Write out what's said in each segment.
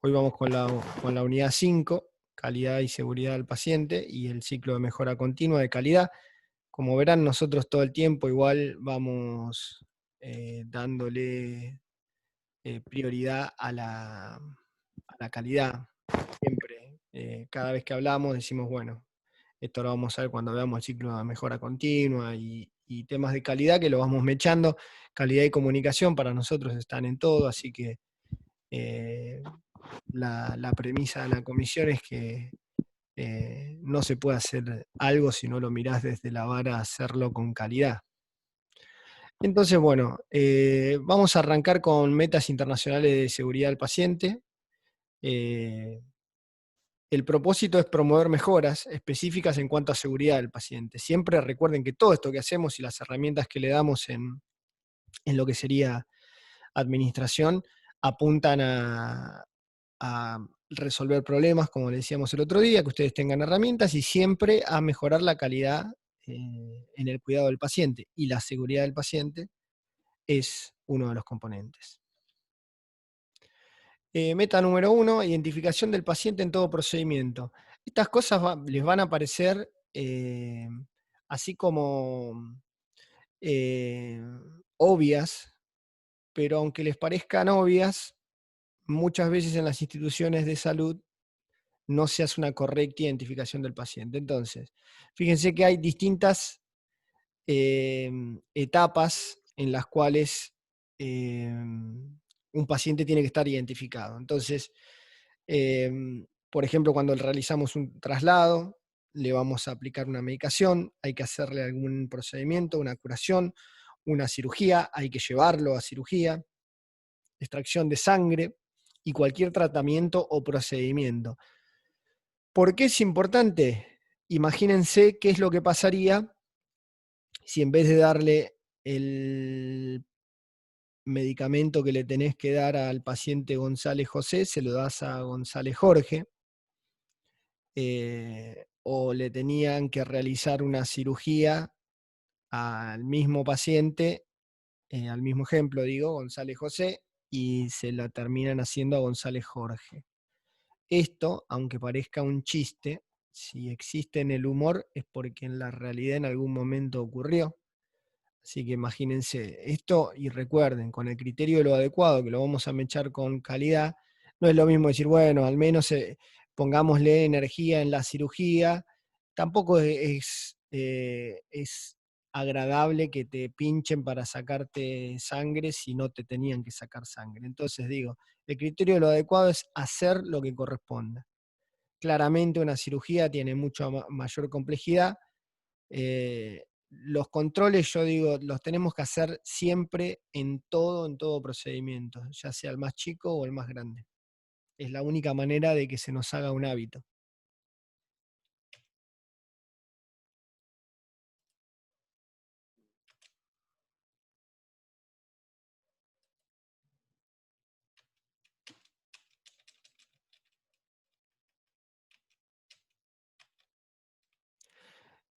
Hoy vamos con la unidad 5, calidad y seguridad del paciente, y el ciclo de mejora continua de calidad. Como verán, nosotros todo el tiempo igual vamos dándole prioridad a la calidad. Siempre, cada vez que hablamos decimos, bueno, esto lo vamos a ver cuando veamos el ciclo de mejora continua y temas de calidad que lo vamos mechando. Calidad y comunicación para nosotros están en todo, así que la premisa de la comisión es que no se puede hacer algo si no lo mirás desde la vara a hacerlo con calidad. Entonces, bueno, vamos a arrancar con metas internacionales de seguridad del paciente. El propósito es promover mejoras específicas en cuanto a seguridad del paciente. Siempre recuerden que todo esto que hacemos y las herramientas que le damos en lo que sería administración apuntan a resolver problemas, como le decíamos el otro día, que ustedes tengan herramientas y siempre a mejorar la calidad en el cuidado del paciente. Y la seguridad del paciente es uno de los componentes. Meta número 1, identificación del paciente en todo procedimiento. Estas cosas les van a parecer así como obvias, pero aunque les parezcan obvias, muchas veces en las instituciones de salud no se hace una correcta identificación del paciente. Entonces, fíjense que hay distintas etapas en las cuales un paciente tiene que estar identificado. Entonces, por ejemplo, cuando realizamos un traslado, le vamos a aplicar una medicación, hay que hacerle algún procedimiento, una curación, una cirugía, hay que llevarlo a cirugía, extracción de sangre y cualquier tratamiento o procedimiento. ¿Por qué es importante? Imagínense qué es lo que pasaría si en vez de darle el medicamento que le tenés que dar al paciente González José, se lo das a González Jorge, o le tenían que realizar una cirugía al mismo paciente, al mismo ejemplo, digo, González José, y se la terminan haciendo a González Jorge. Esto, aunque parezca un chiste, si existe en el humor es porque en la realidad en algún momento ocurrió. Así que imagínense esto y recuerden, con el criterio de lo adecuado, que lo vamos a mechar con calidad, no es lo mismo decir, bueno, al menos pongámosle energía en la cirugía. Tampoco es agradable que te pinchen para sacarte sangre si no te tenían que sacar sangre. Entonces digo, el criterio de lo adecuado es hacer lo que corresponda. Claramente una cirugía tiene mucha mayor complejidad. Los controles, yo digo, los tenemos que hacer siempre en todo procedimiento, ya sea el más chico o el más grande. Es la única manera de que se nos haga un hábito.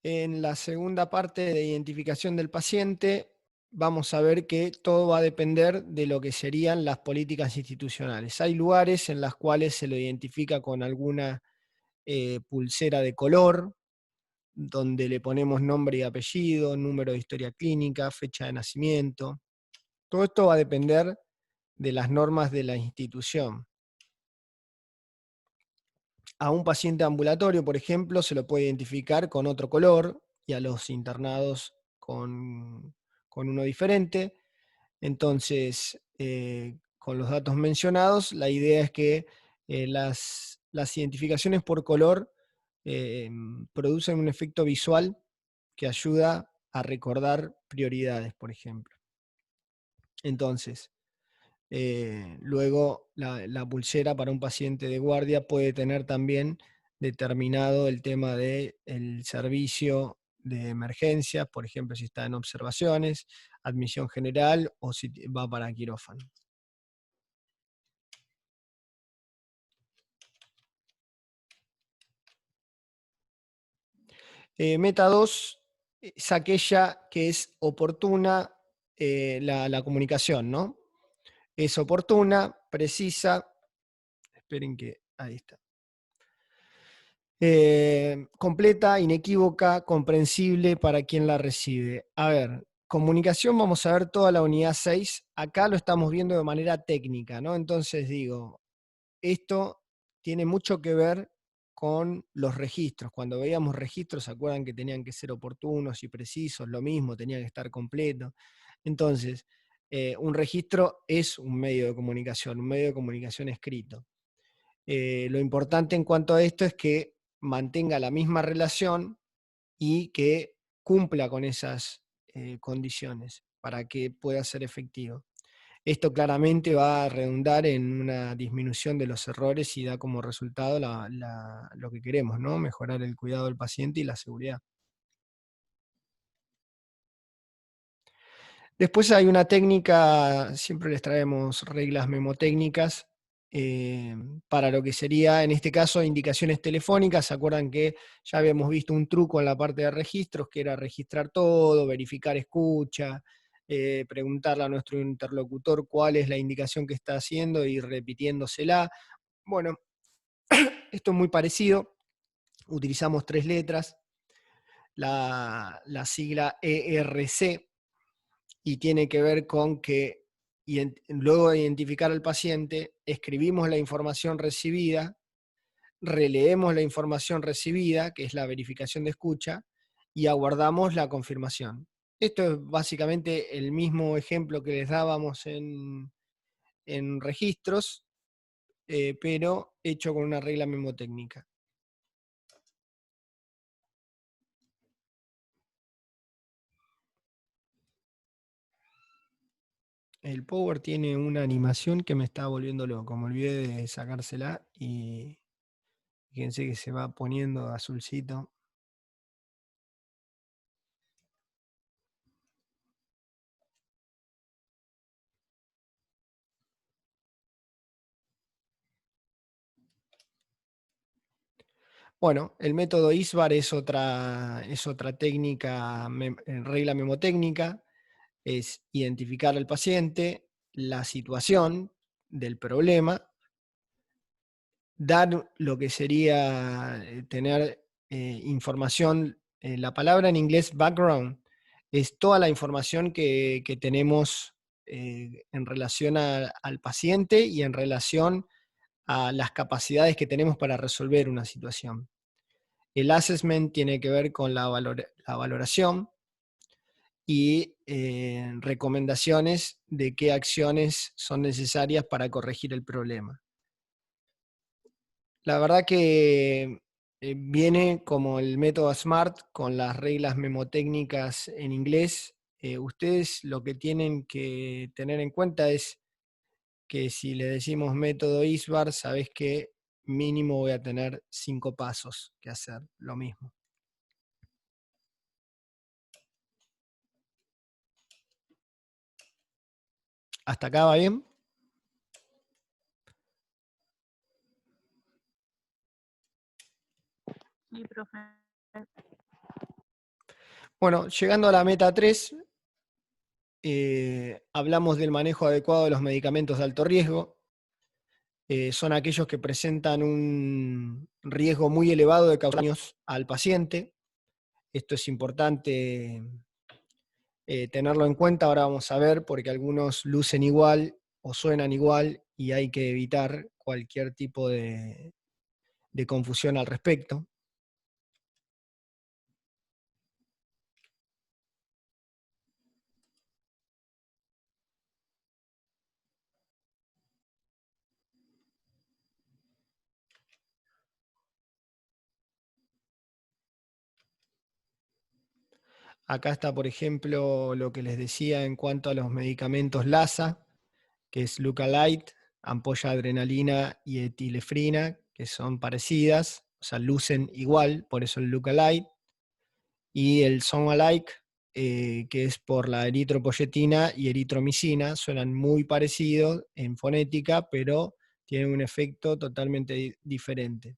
En la segunda parte de identificación del paciente, vamos a ver que todo va a depender de lo que serían las políticas institucionales. Hay lugares en los cuales se lo identifica con alguna pulsera de color, donde le ponemos nombre y apellido, número de historia clínica, fecha de nacimiento. Todo esto va a depender de las normas de la institución. A un paciente ambulatorio, por ejemplo, se lo puede identificar con otro color y a los internados con uno diferente. Entonces, con los datos mencionados, la idea es que las identificaciones por color producen un efecto visual que ayuda a recordar prioridades, por ejemplo. Entonces, luego la pulsera para un paciente de guardia puede tener también determinado el tema del servicio de emergencias, por ejemplo, si está en observaciones, admisión general o si va para quirófano. Meta 2 es aquella que es oportuna, la comunicación, ¿no? Es oportuna, precisa, Esperen que ahí está. Completa, inequívoca, comprensible para quien la recibe. A ver, comunicación, vamos a ver toda la unidad 6. Acá lo estamos viendo de manera técnica, ¿no? Entonces digo, esto tiene mucho que ver con los registros. Cuando veíamos registros, ¿se acuerdan que tenían que ser oportunos y precisos? Lo mismo, tenían que estar completos. Entonces, un registro es un medio de comunicación escrito. Lo importante en cuanto a esto es que mantenga la misma relación y que cumpla con esas condiciones para que pueda ser efectivo. Esto claramente va a redundar en una disminución de los errores y da como resultado lo que queremos, ¿no? Mejorar el cuidado del paciente y la seguridad. Después hay una técnica, siempre les traemos reglas memotécnicas para lo que sería, en este caso, indicaciones telefónicas. ¿Se acuerdan que ya habíamos visto un truco en la parte de registros, que era registrar todo, verificar escucha, preguntarle a nuestro interlocutor cuál es la indicación que está haciendo y repitiéndosela? Bueno, esto es muy parecido. Utilizamos 3 letras, la sigla ERC, y tiene que ver con que luego de identificar al paciente, escribimos la información recibida, releemos la información recibida, que es la verificación de escucha, y aguardamos la confirmación. Esto es básicamente el mismo ejemplo que les dábamos en registros, pero hecho con una regla memotécnica. El Power tiene una animación que me está volviendo loco. Me olvidé de sacársela y fíjense que se va poniendo azulcito. Bueno, el método ISBAR es otra técnica, regla memotécnica, es identificar al paciente, la situación del problema, dar lo que sería tener información, la palabra en inglés background, es toda la información que tenemos en relación al paciente y en relación a las capacidades que tenemos para resolver una situación. El assessment tiene que ver con la valoración y recomendaciones de qué acciones son necesarias para corregir el problema. La verdad que viene como el método SMART con las reglas memotécnicas en inglés. Ustedes lo que tienen que tener en cuenta es que si le decimos método ISBAR, sabes que mínimo voy a tener 5 pasos que hacer, lo mismo. ¿Hasta acá va bien? Sí, profe. Bueno, llegando a la meta 3, hablamos del manejo adecuado de los medicamentos de alto riesgo. Son aquellos que presentan un riesgo muy elevado de causar daños al paciente. Esto es importante tenerlo en cuenta. Ahora vamos a ver, porque algunos lucen igual o suenan igual y hay que evitar cualquier tipo de confusión al respecto. Acá está, por ejemplo, lo que les decía en cuanto a los medicamentos LASA, que es Lucalite, ampolla de adrenalina y etilefrina, que son parecidas, o sea, lucen igual, por eso el Lucalite, y el Sonalike, que es por la eritropoyetina y eritromicina, suenan muy parecidos en fonética, pero tienen un efecto totalmente diferente.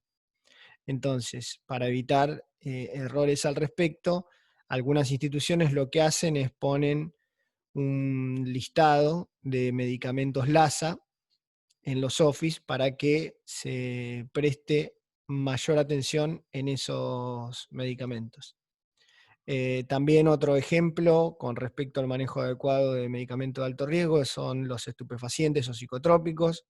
Entonces, para evitar errores al respecto, algunas instituciones lo que hacen es ponen un listado de medicamentos LASA en los office para que se preste mayor atención en esos medicamentos. También otro ejemplo con respecto al manejo adecuado de medicamentos de alto riesgo son los estupefacientes o psicotrópicos,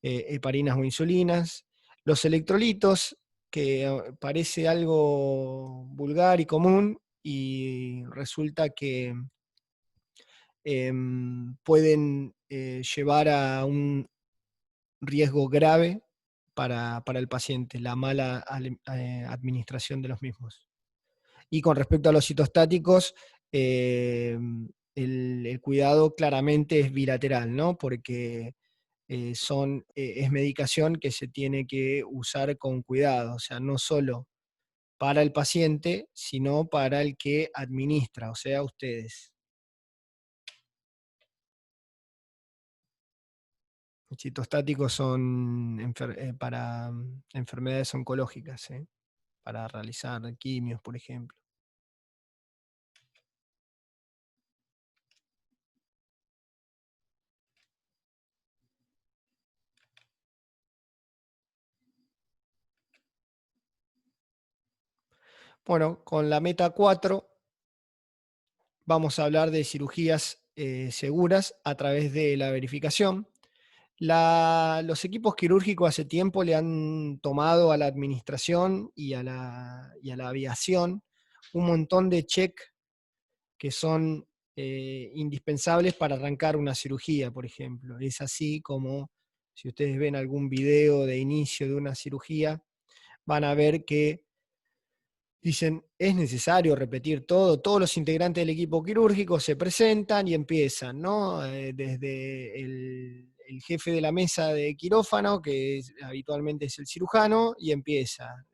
heparinas o insulinas, los electrolitos, que parece algo vulgar y común, y resulta que pueden llevar a un riesgo grave para el paciente, la mala administración de los mismos. Y con respecto a los citostáticos, el cuidado claramente es bilateral, ¿no? Porque es medicación que se tiene que usar con cuidado, o sea, no solo para el paciente, sino para el que administra, o sea, ustedes. Los citostáticos son para enfermedades oncológicas, para realizar quimios, por ejemplo. Bueno, con la meta 4 vamos a hablar de cirugías seguras a través de la verificación. Los equipos quirúrgicos hace tiempo le han tomado a la administración y a la aviación un montón de check que son indispensables para arrancar una cirugía, por ejemplo. Es así como, si ustedes ven algún video de inicio de una cirugía, van a ver que dicen, es necesario repetir todo, todos los integrantes del equipo quirúrgico se presentan y empiezan, ¿no? Desde el jefe de la mesa de quirófano, que habitualmente es el cirujano, y empieza,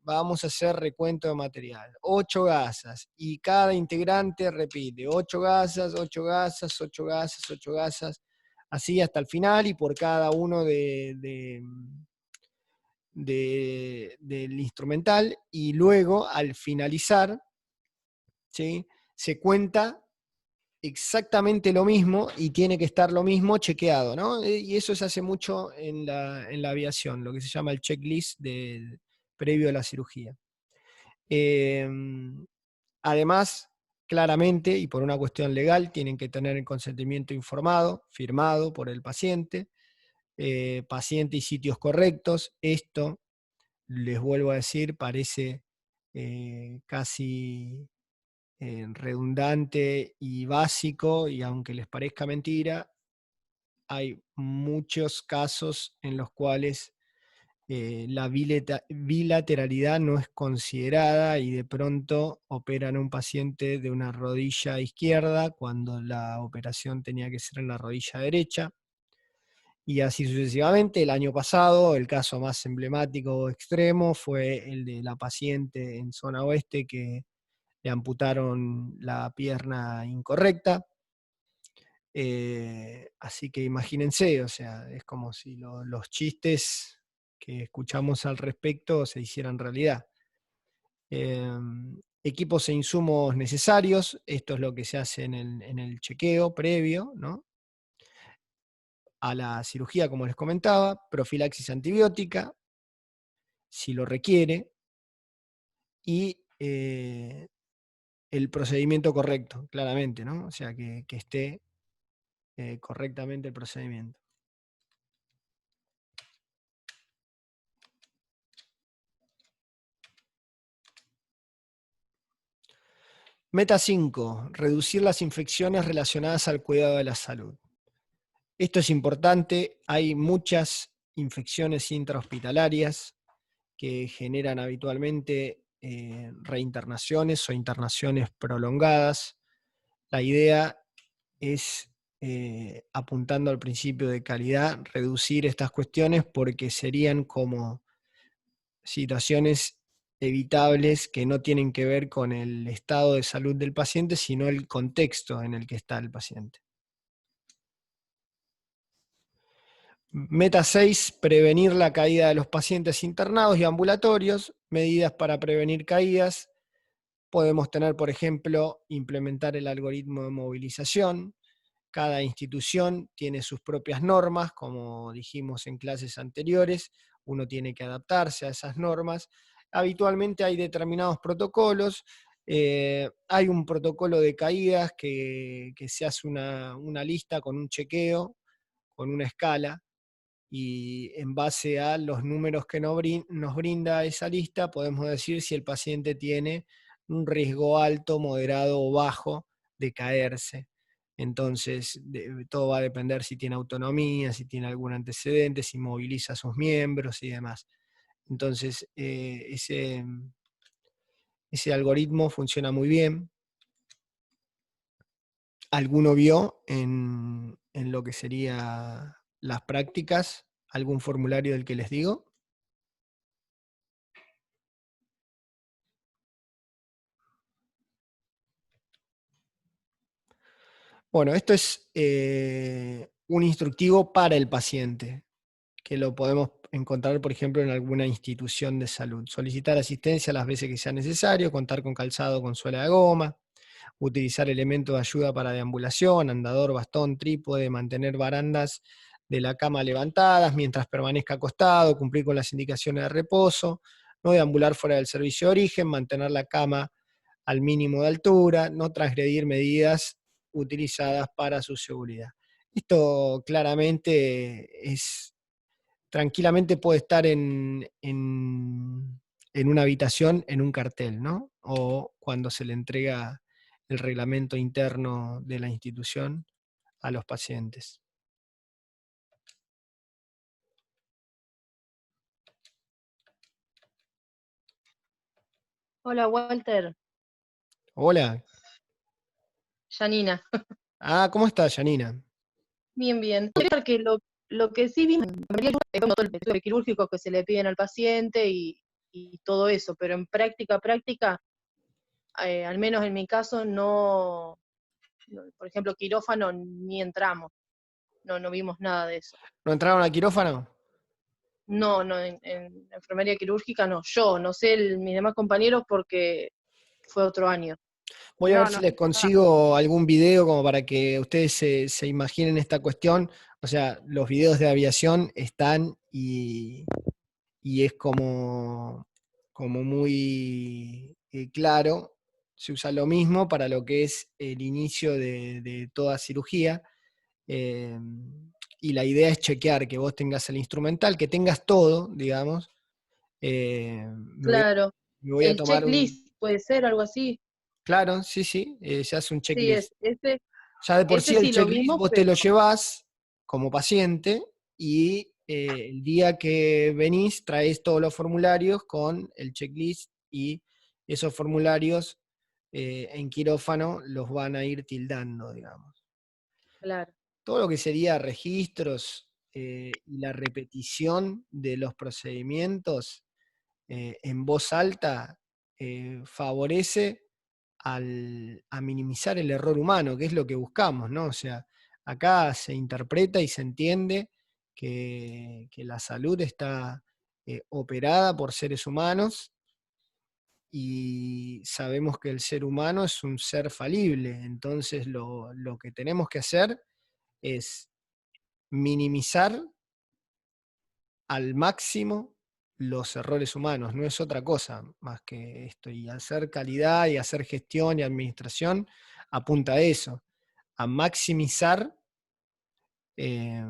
vamos a hacer recuento de material, 8 gasas, y cada integrante repite, 8 gasas, 8 gasas, 8 gasas, 8 gasas, así hasta el final, y por cada uno del instrumental, y luego al finalizar, ¿sí?, se cuenta exactamente lo mismo y tiene que estar lo mismo chequeado, ¿no? Y eso se hace mucho en la aviación, lo que se llama el checklist previo a la cirugía. Además, claramente, y por una cuestión legal, tienen que tener el consentimiento informado, firmado por el paciente, paciente y sitios correctos. Esto, les vuelvo a decir, parece casi redundante y básico, y aunque les parezca mentira, hay muchos casos en los cuales la bilateralidad no es considerada y de pronto operan a un paciente de una rodilla izquierda cuando la operación tenía que ser en la rodilla derecha. Y así sucesivamente. El año pasado, el caso más emblemático o extremo fue el de la paciente en zona oeste que le amputaron la pierna incorrecta. Así que imagínense, o sea, es como si los chistes que escuchamos al respecto se hicieran realidad. Equipos e insumos necesarios, esto es lo que se hace en el chequeo previo, ¿no?, a la cirugía, como les comentaba, profilaxis antibiótica, si lo requiere, y el procedimiento correcto, claramente, ¿no? O sea, que esté correctamente el procedimiento. Meta 5, reducir las infecciones relacionadas al cuidado de la salud. Esto es importante, hay muchas infecciones intrahospitalarias que generan habitualmente reinternaciones o internaciones prolongadas. La idea es, apuntando al principio de calidad, reducir estas cuestiones porque serían como situaciones evitables que no tienen que ver con el estado de salud del paciente, sino el contexto en el que está el paciente. Meta 6, prevenir la caída de los pacientes internados y ambulatorios, medidas para prevenir caídas. Podemos tener, por ejemplo, implementar el algoritmo de movilización, Cada institución tiene sus propias normas, como dijimos en clases anteriores, uno tiene que adaptarse a esas normas. Habitualmente hay determinados protocolos, hay un protocolo de caídas que se hace una lista con un chequeo, con una escala, y en base a los números que nos brinda esa lista, podemos decir si el paciente tiene un riesgo alto, moderado o bajo de caerse. Entonces, todo va a depender si tiene autonomía, si tiene algún antecedente, si moviliza a sus miembros y demás. Entonces, ese algoritmo funciona muy bien. ¿Alguno vio en lo que sería las prácticas algún formulario del que les digo? Bueno, esto es un instructivo para el paciente, que lo podemos encontrar, por ejemplo, en alguna institución de salud. Solicitar asistencia las veces que sea necesario, contar con calzado con suela de goma, utilizar elementos de ayuda para deambulación, andador, bastón, trípode, mantener barandas de la cama levantadas mientras permanezca acostado, cumplir con las indicaciones de reposo, no deambular fuera del servicio de origen, mantener la cama al mínimo de altura, no transgredir medidas utilizadas para su seguridad. Esto claramente tranquilamente puede estar en una habitación, en un cartel, ¿no? O cuando se le entrega el reglamento interno de la institución a los pacientes. Hola Walter, Hola. Janina. Ah, ¿cómo estás, Janina? Bien, bien. Que lo que sí vimos en realidad es como todo el estudio quirúrgico que se le piden al paciente y todo eso, pero en práctica, al menos en mi caso, por ejemplo, quirófano ni entramos, no vimos nada de eso. ¿No entraron al quirófano? No, en enfermería quirúrgica no. Yo, no sé, mis demás compañeros porque fue otro año. Voy a ver si les consigo algún video como para que ustedes se imaginen esta cuestión. O sea, los videos de aviación están y es como muy claro. Se usa lo mismo para lo que es el inicio de toda cirugía. eh, y la idea es chequear que vos tengas el instrumental, que tengas todo, digamos. Me voy a, Claro. me voy a El tomar un... checklist puede ser algo así. Claro, sí, sí, se hace un Sí, checklist. ese, Ya de por ese sí el sí lo checklist vimos, vos te pero lo llevás como paciente y el día que venís traes todos los formularios con el checklist y esos formularios en quirófano los van a ir tildando, digamos. claro. Todo lo que sería registros y la repetición de los procedimientos en voz alta favorece a minimizar el error humano, que es lo que buscamos, ¿no? O sea, acá se interpreta y se entiende que la salud está operada por seres humanos y sabemos que el ser humano es un ser falible, entonces lo que tenemos que hacer es minimizar al máximo los errores humanos, no es otra cosa más que esto. Y hacer calidad y hacer gestión y administración apunta a eso, a maximizar eh,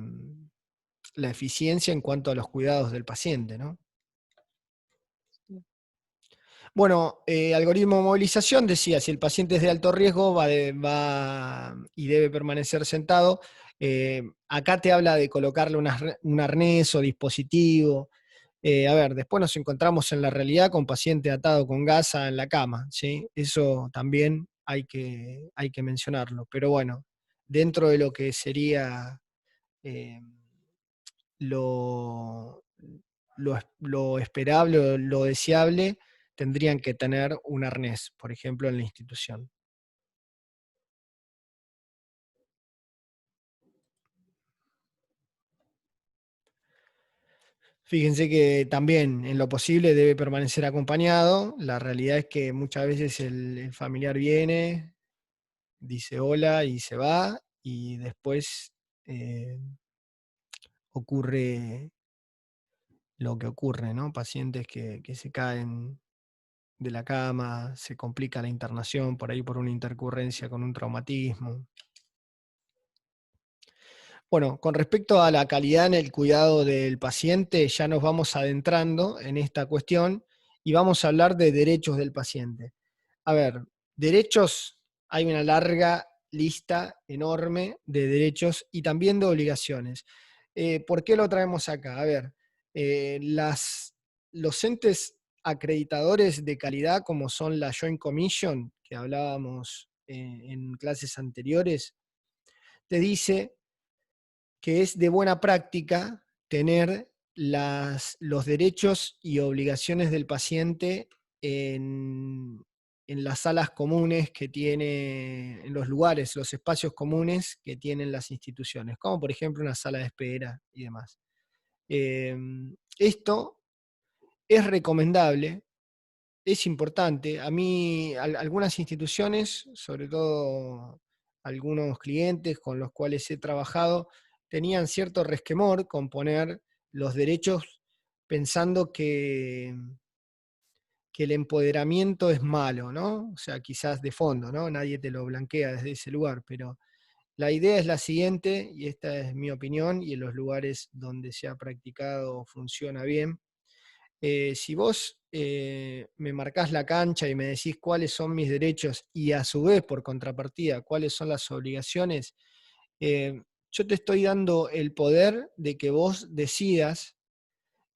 la eficiencia en cuanto a los cuidados del paciente, ¿no? Bueno, algoritmo de movilización decía, si el paciente es de alto riesgo va y debe permanecer sentado. Acá te habla de colocarle un arnés o dispositivo. A ver, después nos encontramos en la realidad con paciente atado con gasa en la cama, ¿sí? Eso también hay que mencionarlo. Pero bueno, dentro de lo que sería eh, lo, lo esperable, lo deseable, tendrían que tener un arnés, por ejemplo, en la institución. Fíjense que también en lo posible debe permanecer acompañado. La realidad es que muchas veces el familiar viene, dice hola y se va, y después ocurre lo que ocurre, ¿no? Pacientes que se caen de la cama, se complica la internación por ahí por una intercurrencia con un traumatismo. Bueno, con respecto a la calidad en el cuidado del paciente, ya nos vamos adentrando en esta cuestión y vamos a hablar de derechos del paciente. A ver, derechos, hay una larga lista enorme de derechos y también de obligaciones. ¿Por qué lo traemos acá? A ver, los entes acreditadores de calidad, como son la Joint Commission, que hablábamos en clases anteriores, te dice que es de buena práctica tener los derechos y obligaciones del paciente en las salas comunes que tiene, en los lugares, los espacios comunes que tienen las instituciones, como por ejemplo una sala de espera y demás. Esto es recomendable, es importante. A mí, algunas instituciones, sobre todo algunos clientes con los cuales he trabajado, tenían cierto resquemor con poner los derechos pensando que el empoderamiento es malo, ¿no? O sea, quizás de fondo, ¿no? Nadie te lo blanquea desde ese lugar, pero la idea es la siguiente, y esta es mi opinión, y en los lugares donde se ha practicado funciona bien. Si vos me marcás la cancha y me decís cuáles son mis derechos y a su vez, por contrapartida, cuáles son las obligaciones, yo te estoy dando el poder de que vos decidas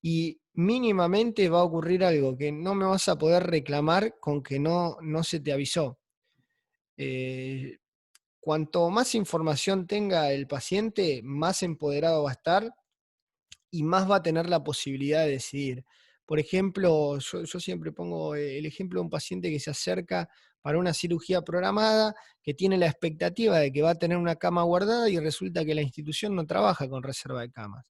y mínimamente va a ocurrir algo, que no me vas a poder reclamar con que no se te avisó. Cuanto más información tenga el paciente, más empoderado va a estar y más va a tener la posibilidad de decidir. Por ejemplo, yo siempre pongo el ejemplo de un paciente que se acerca para una cirugía programada, que tiene la expectativa de que va a tener una cama guardada y resulta que la institución no trabaja con reserva de camas.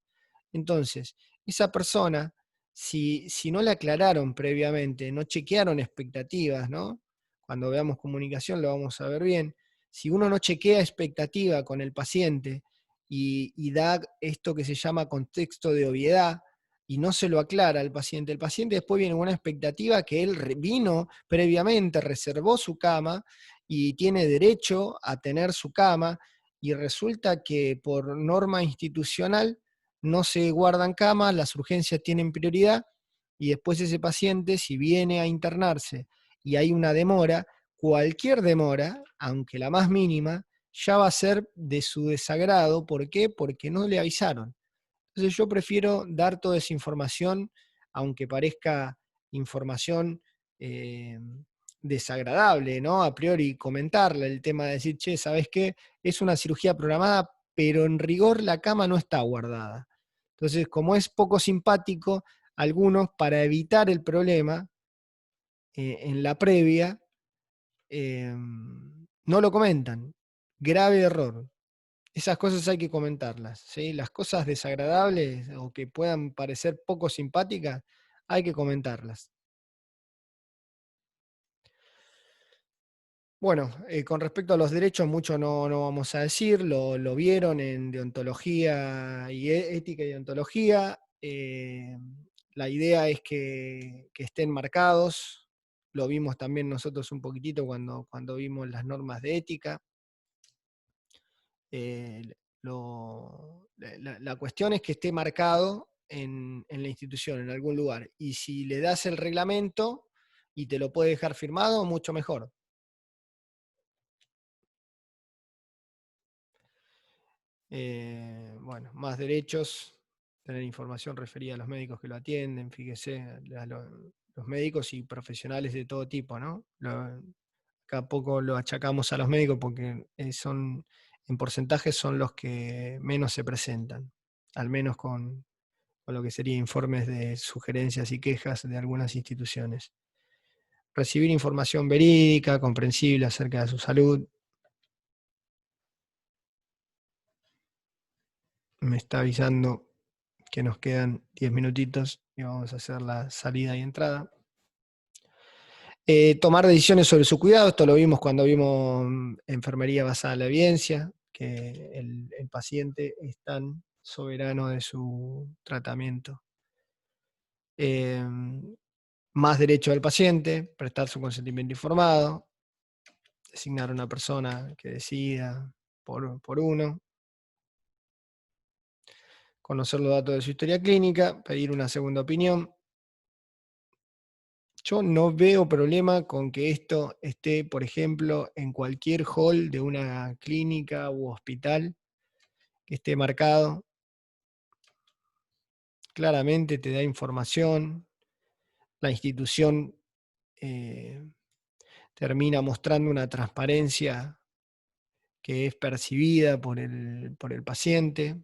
Entonces, esa persona, si no le aclararon previamente, no chequearon expectativas, ¿no? Cuando veamos comunicación lo vamos a ver bien. Si uno no chequea expectativa con el paciente, y da esto que se llama contexto de obviedad y no se lo aclara al paciente. El paciente después viene con una expectativa que él vino previamente, reservó su cama y tiene derecho a tener su cama y resulta que por norma institucional no se guardan camas, las urgencias tienen prioridad y después ese paciente, si viene a internarse y hay una demora, cualquier demora, aunque la más mínima, ya va a ser de su desagrado. ¿Por qué? Porque no le avisaron. Entonces yo prefiero dar toda esa información, aunque parezca información desagradable, ¿no? A priori comentarle el tema de decir, che, ¿sabes qué? Es una cirugía programada, pero en rigor la cama no está guardada. Entonces, como es poco simpático, algunos, para evitar el problema, en la previa, no lo comentan. Grave error. Esas cosas hay que comentarlas, ¿sí? Las cosas desagradables o que puedan parecer poco simpáticas, hay que comentarlas. Bueno, con respecto a los derechos, mucho no vamos a decir, lo vieron en deontología y ética y deontología. La idea es que estén marcados. Lo vimos también nosotros un poquitito cuando vimos las normas de ética. La cuestión es que esté marcado en la institución, en algún lugar. Y si le das el reglamento y te lo puede dejar firmado, mucho mejor. Bueno, más derechos, tener información referida a los médicos que lo atienden, fíjese, los médicos y profesionales de todo tipo, ¿no? Acá poco lo achacamos a los médicos porque en porcentaje son los que menos se presentan, al menos con lo que sería informes de sugerencias y quejas de algunas instituciones. Recibir información verídica, comprensible acerca de su salud. Me está avisando que nos quedan 10 minutitos y vamos a hacer la salida y entrada. Tomar decisiones sobre su cuidado, esto lo vimos cuando vimos enfermería basada en la evidencia. que el paciente es tan soberano de su tratamiento. Más derecho del paciente, prestar su consentimiento informado, designar a una persona que decida por uno, conocer los datos de su historia clínica, pedir una segunda opinión. Yo no veo problema con que esto esté, por ejemplo, en cualquier hall de una clínica u hospital, que esté marcado. Claramente te da información. La institución termina mostrando una transparencia que es percibida por el paciente.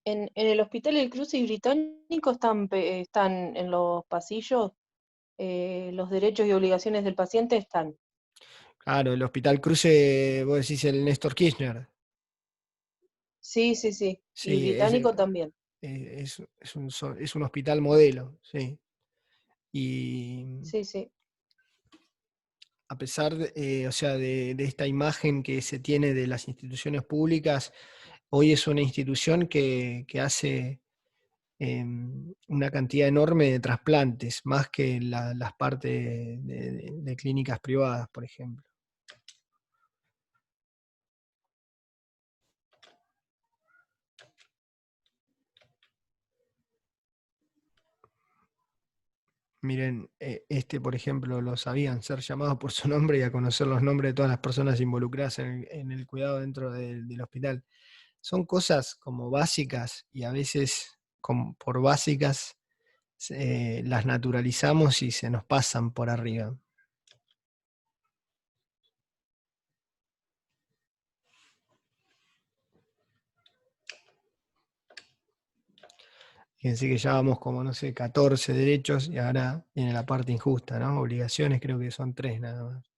En el Hospital El Cruce y Británico están en los pasillos, los derechos y obligaciones del paciente están. Claro, el Hospital Cruce, vos decís el Néstor Kirchner. Sí, sí, sí. Y Sí, Británico también. es un hospital modelo, sí. Y Sí, sí. a pesar o sea, de esta imagen que se tiene de las instituciones públicas, hoy es una institución que hace una cantidad enorme de trasplantes, más que las partes de clínicas privadas, por ejemplo. Miren, por ejemplo, lo sabían, ser llamados por su nombre y a conocer los nombres de todas las personas involucradas en el cuidado dentro del hospital. Son cosas como básicas y a veces por básicas las naturalizamos y se nos pasan por arriba. Fíjense que ya vamos como, no sé, 14 derechos y ahora viene la parte injusta, ¿no? Obligaciones creo que son 3 nada más.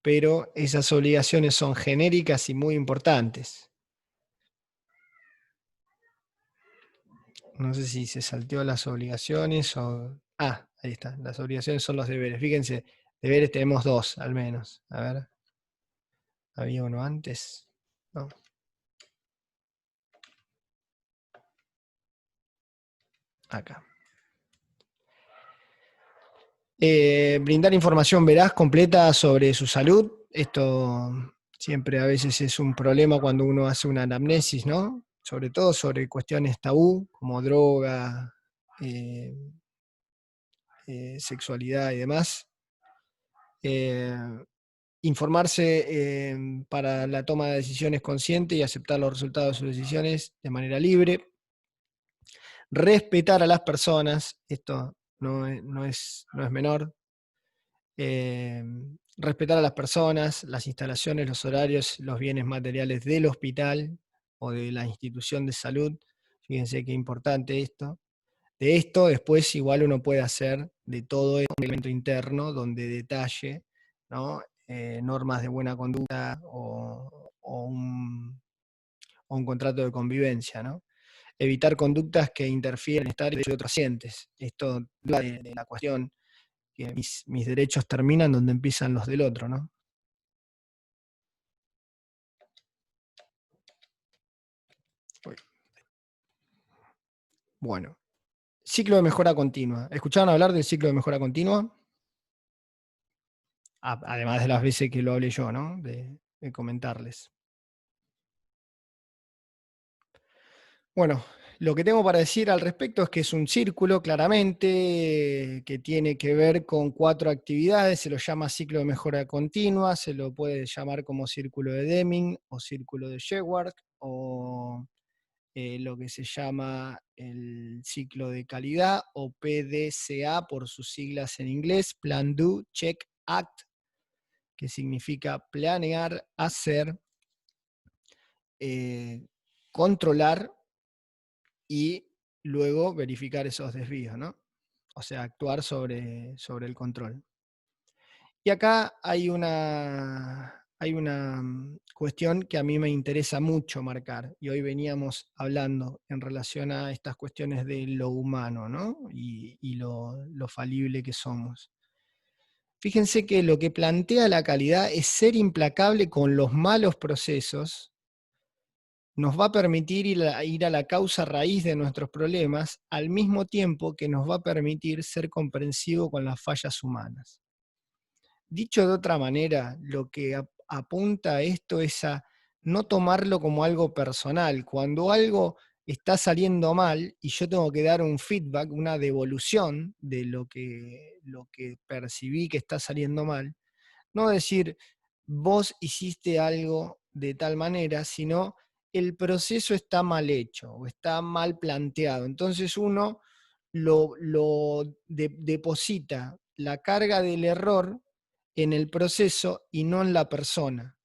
Pero esas obligaciones son genéricas y muy importantes. No sé si se salteó las obligaciones o... Ah, ahí está. Las obligaciones son los deberes. Fíjense, deberes tenemos 2 al menos. A ver. ¿Había uno antes? No. Acá. Brindar información veraz, completa sobre su salud. Esto siempre a veces es un problema cuando uno hace una anamnesis, ¿no? Sobre todo sobre cuestiones tabú, como droga, eh, sexualidad y demás. Informarse para la toma de decisiones consciente y aceptar los resultados de sus decisiones de manera libre. Respetar a las personas, esto no es menor. Respetar a las personas, las instalaciones, los horarios, los bienes materiales del hospital o de la institución de salud. Fíjense qué importante esto. De esto después igual uno puede hacer de todo un elemento interno donde detalle, ¿no? Normas de buena conducta o un contrato de convivencia, ¿no? Evitar conductas que interfieren en el estado de otros pacientes. Esto de la cuestión que mis derechos terminan donde empiezan los del otro, ¿no? Bueno, ciclo de mejora continua. ¿Escucharon hablar del ciclo de mejora continua? Además de las veces que lo hablé yo, ¿no? De comentarles. Bueno, lo que tengo para decir al respecto es que es un círculo claramente que tiene que ver con 4 actividades, se lo llama ciclo de mejora continua, se lo puede llamar como círculo de Deming o círculo de Sheward o lo que se llama el ciclo de calidad o PDCA por sus siglas en inglés, Plan, Do, Check, Act, que significa planear, hacer, controlar y luego verificar esos desvíos, ¿no? O sea, actuar sobre el control. Y acá hay una cuestión que a mí me interesa mucho marcar, y hoy veníamos hablando en relación a estas cuestiones de lo humano, ¿no? Y lo falible que somos. Fíjense que lo que plantea la calidad es ser implacable con los malos procesos, nos va a permitir ir a la causa raíz de nuestros problemas, al mismo tiempo que nos va a permitir ser comprensivo con las fallas humanas. Dicho de otra manera, lo que apunta a esto es a no tomarlo como algo personal. Cuando algo está saliendo mal y yo tengo que dar un feedback, una devolución de lo que percibí que está saliendo mal, no decir vos hiciste algo de tal manera, sino el proceso está mal hecho o está mal planteado. Entonces uno deposita la carga del error en el proceso y no en la persona.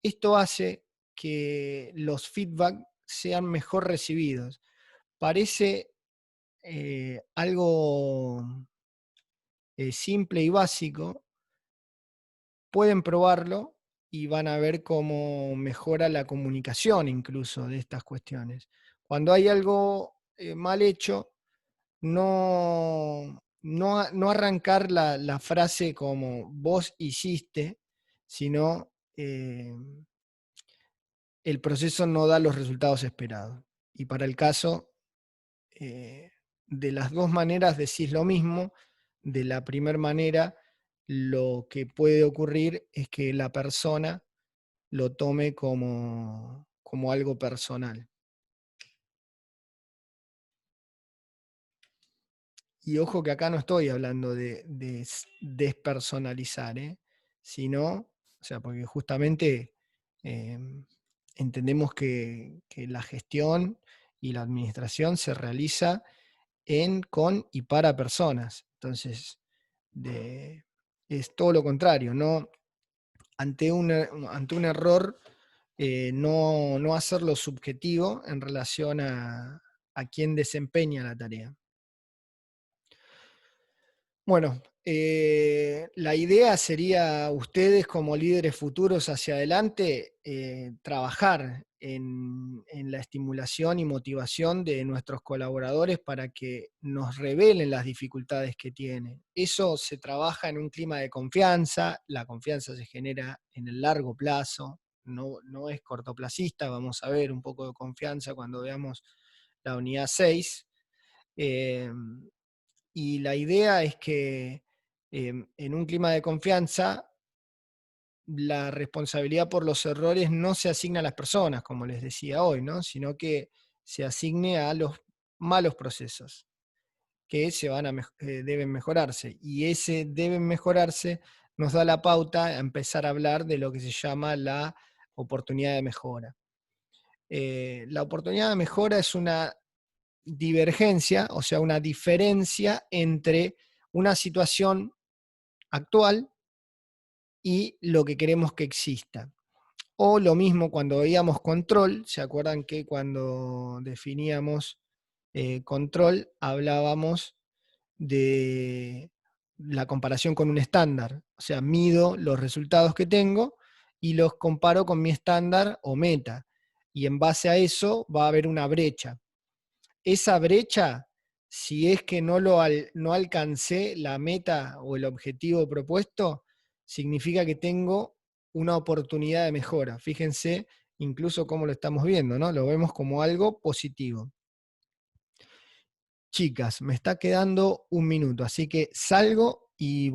Esto hace que los feedback sean mejor recibidos. Parece algo simple y básico. Pueden probarlo y van a ver cómo mejora la comunicación incluso de estas cuestiones. Cuando hay algo mal hecho, no arrancar la frase como vos hiciste, sino el proceso no da los resultados esperados. Y para el caso, de las dos maneras decís lo mismo. De la primera manera, lo que puede ocurrir es que la persona lo tome como algo personal. Y ojo que acá no estoy hablando de despersonalizar, sino, o sea, porque justamente entendemos que la gestión y la administración se realiza con y para personas. Entonces, es todo lo contrario, ¿no? Ante un error, no hacerlo subjetivo en relación a quien desempeña la tarea. Bueno, la idea sería ustedes como líderes futuros hacia adelante, trabajar en la estimulación y motivación de nuestros colaboradores para que nos revelen las dificultades que tienen. Eso se trabaja en un clima de confianza. La confianza se genera en el largo plazo, no es cortoplacista. Vamos a ver un poco de confianza cuando veamos la unidad 6. Y la idea es que en un clima de confianza, la responsabilidad por los errores no se asigna a las personas, como les decía hoy, ¿no? Sino que se asigne a los malos procesos que deben mejorarse. Y ese deben mejorarse nos da la pauta a empezar a hablar de lo que se llama la oportunidad de mejora. La oportunidad de mejora es una divergencia, o sea, una diferencia entre una situación actual y lo que queremos que exista. O lo mismo cuando veíamos control. ¿Se acuerdan que cuando definíamos control hablábamos de la comparación con un estándar? O sea, mido los resultados que tengo y los comparo con mi estándar o meta. Y en base a eso va a haber una brecha. Esa brecha, si es que no alcancé la meta o el objetivo propuesto, significa que tengo una oportunidad de mejora. Fíjense incluso cómo lo estamos viendo, ¿no? Lo vemos como algo positivo. Chicas, me está quedando un minuto, así que salgo y